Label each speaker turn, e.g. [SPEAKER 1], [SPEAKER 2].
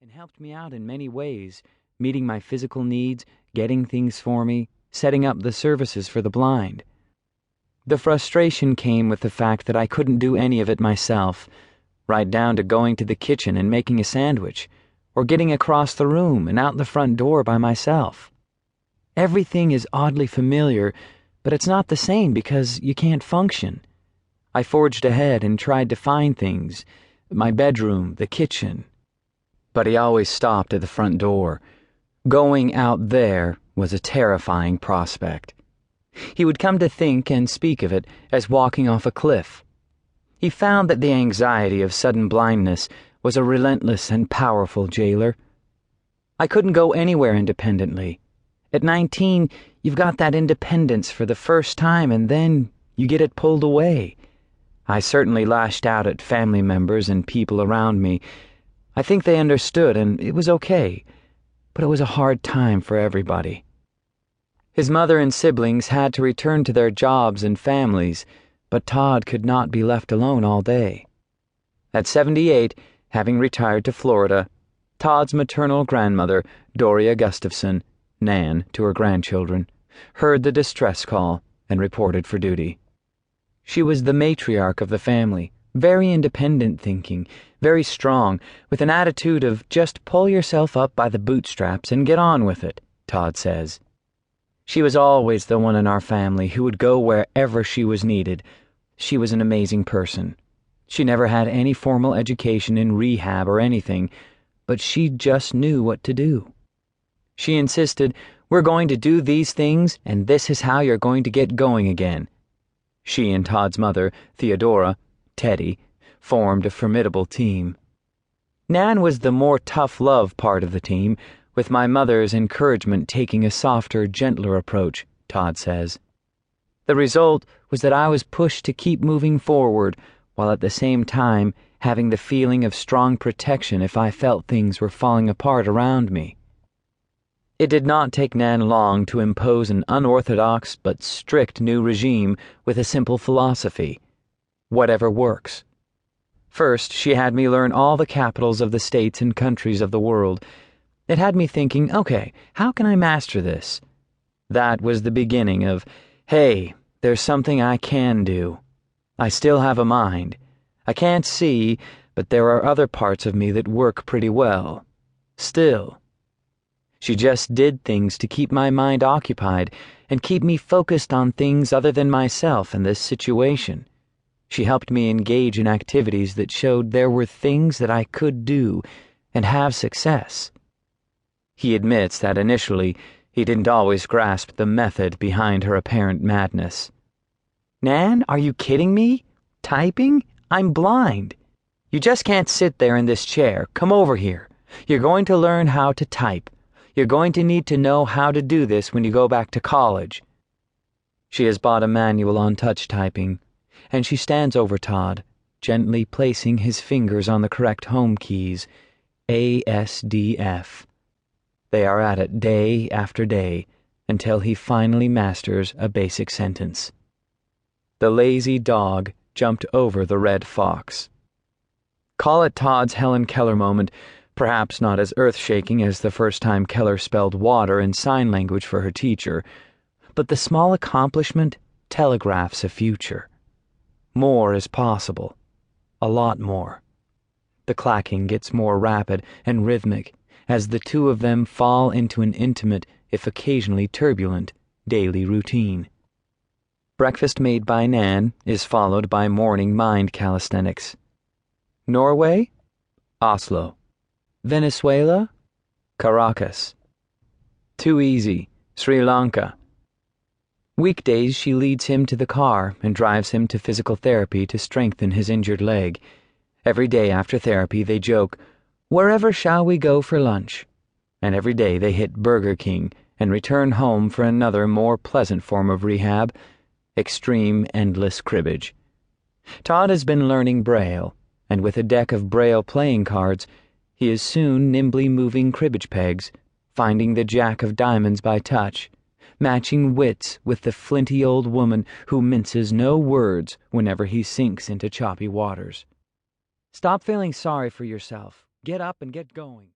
[SPEAKER 1] and helped me out in many ways, meeting my physical needs, getting things for me, setting up the services for the blind. The frustration came with the fact that I couldn't do any of it myself, right down to going to the kitchen and making a sandwich, or getting across the room and out the front door by myself. Everything is oddly familiar, but it's not the same because you can't function. I forged ahead and tried to find things, my bedroom, the kitchen. But he always stopped at the front door. Going out there was a terrifying prospect. He would come to think and speak of it as walking off a cliff. He found that the anxiety of sudden blindness was a relentless and powerful jailer. I couldn't go anywhere independently. At 19, you've got that independence for the first time, and then you get it pulled away. I certainly lashed out at family members and people around me. I think they understood, and it was okay, but it was a hard time for everybody. His mother and siblings had to return to their jobs and families, but Todd could not be left alone all day. At 78, having retired to Florida, Todd's maternal grandmother, Doria Gustafson, Nan to her grandchildren, heard the distress call and reported for duty. She was the matriarch of the family, very independent thinking, very strong, with an attitude of just pull yourself up by the bootstraps and get on with it, Todd says. She was always the one in our family who would go wherever she was needed. She was an amazing person. She never had any formal education in rehab or anything, but she just knew what to do. She insisted, we're going to do these things, and this is how you're going to get going again. She and Todd's mother, Theodora, Teddy, formed a formidable team. Nan was the more tough love part of the team, with my mother's encouragement taking a softer, gentler approach, Todd says. The result was that I was pushed to keep moving forward, while at the same time having the feeling of strong protection if I felt things were falling apart around me. It did not take Nan long to impose an unorthodox but strict new regime with a simple philosophy: whatever works. First, she had me learn all the capitals of the states and countries of the world. It had me thinking, okay, how can I master this? That was the beginning of, hey, there's something I can do. I still have a mind. I can't see, but there are other parts of me that work pretty well. Still. She just did things to keep my mind occupied and keep me focused on things other than myself and this situation. She helped me engage in activities that showed there were things that I could do and have success. He admits that initially he didn't always grasp the method behind her apparent madness. Nan, are you kidding me? Typing? I'm blind. You just can't sit there in this chair. Come over here. You're going to learn how to type. You're going to need to know how to do this when you go back to college. She has bought a manual on touch typing, and she stands over Todd, gently placing his fingers on the correct home keys, A, S, D, F. They are at it day after day until he finally masters a basic sentence. The lazy dog jumped over the red fox. Call it Todd's Helen Keller moment, perhaps not as earth-shaking as the first time Keller spelled water in sign language for her teacher, but the small accomplishment telegraphs a future. More is possible. A lot more. The clacking gets more rapid and rhythmic as the two of them fall into an intimate, if occasionally turbulent, daily routine. Breakfast made by Nan is followed by morning mind calisthenics. Norway? Oslo. Venezuela? Caracas. Too easy. Sri Lanka. Weekdays she leads him to the car and drives him to physical therapy to strengthen his injured leg. Every day after therapy they joke, wherever shall we go for lunch? And every day they hit Burger King and return home for another more pleasant form of rehab, extreme endless cribbage. Todd has been learning Braille, and with a deck of Braille playing cards, he is soon nimbly moving cribbage pegs, finding the jack of diamonds by touch, matching wits with the flinty old woman who minces no words whenever he sinks into choppy waters. Stop feeling sorry for yourself. Get up and get going.